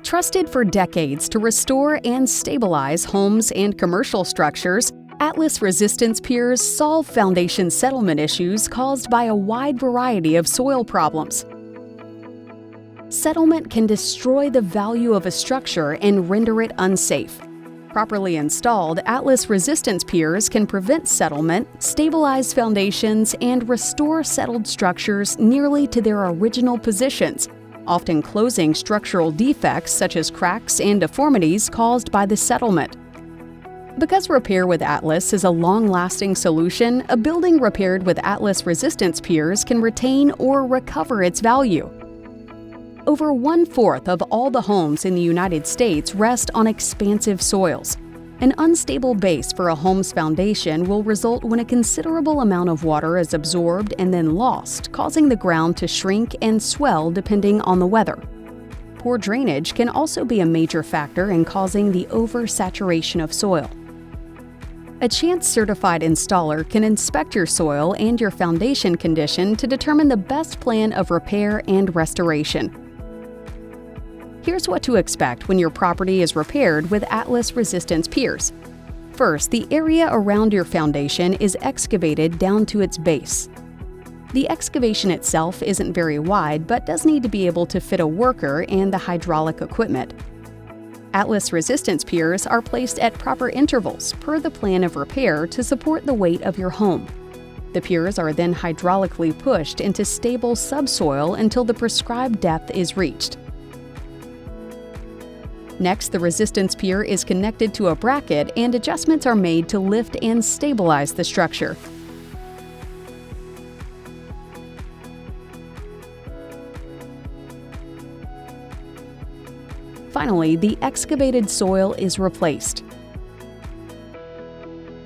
Trusted for decades to restore and stabilize homes and commercial structures, Atlas Resistance Piers solve foundation settlement issues caused by a wide variety of soil problems. Settlement can destroy the value of a structure and render it unsafe. Properly installed, Atlas Resistance Piers can prevent settlement, stabilize foundations, and restore settled structures nearly to their original positions, often closing structural defects such as cracks and deformities caused by the settlement. Because repair with Atlas is a long-lasting solution, a building repaired with Atlas Resistance Piers can retain or recover its value. Over 1/4 of all the homes in the United States rest on expansive soils. An unstable base for a home's foundation will result when a considerable amount of water is absorbed and then lost, causing the ground to shrink and swell depending on the weather. Poor drainage can also be a major factor in causing the oversaturation of soil. A Chance-certified installer can inspect your soil and your foundation condition to determine the best plan of repair and restoration. Here's what to expect when your property is repaired with Atlas Resistance Piers. First, the area around your foundation is excavated down to its base. The excavation itself isn't very wide, but does need to be able to fit a worker and the hydraulic equipment. Atlas Resistance Piers are placed at proper intervals per the plan of repair to support the weight of your home. The piers are then hydraulically pushed into stable subsoil until the prescribed depth is reached. Next, the resistance pier is connected to a bracket and adjustments are made to lift and stabilize the structure. Finally, the excavated soil is replaced.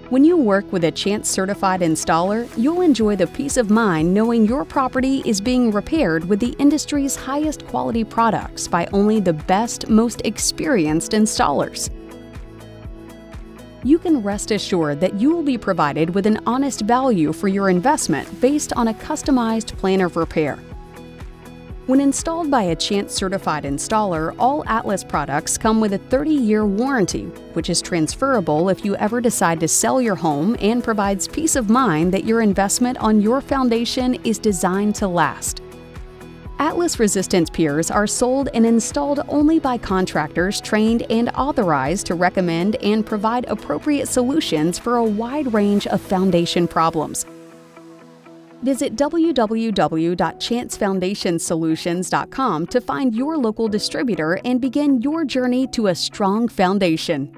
When you work with a Chance-certified installer, you'll enjoy the peace of mind knowing your property is being repaired with the industry's highest quality products by only the best, most experienced installers. You can rest assured that you will be provided with an honest value for your investment based on a customized plan of repair. When installed by a Chance-certified installer, all Atlas products come with a 30-year warranty, which is transferable if you ever decide to sell your home and provides peace of mind that your investment on your foundation is designed to last. Atlas Resistance Piers are sold and installed only by contractors trained and authorized to recommend and provide appropriate solutions for a wide range of foundation problems. Visit www.chancefoundationsolutions.com to find your local distributor and begin your journey to a strong foundation.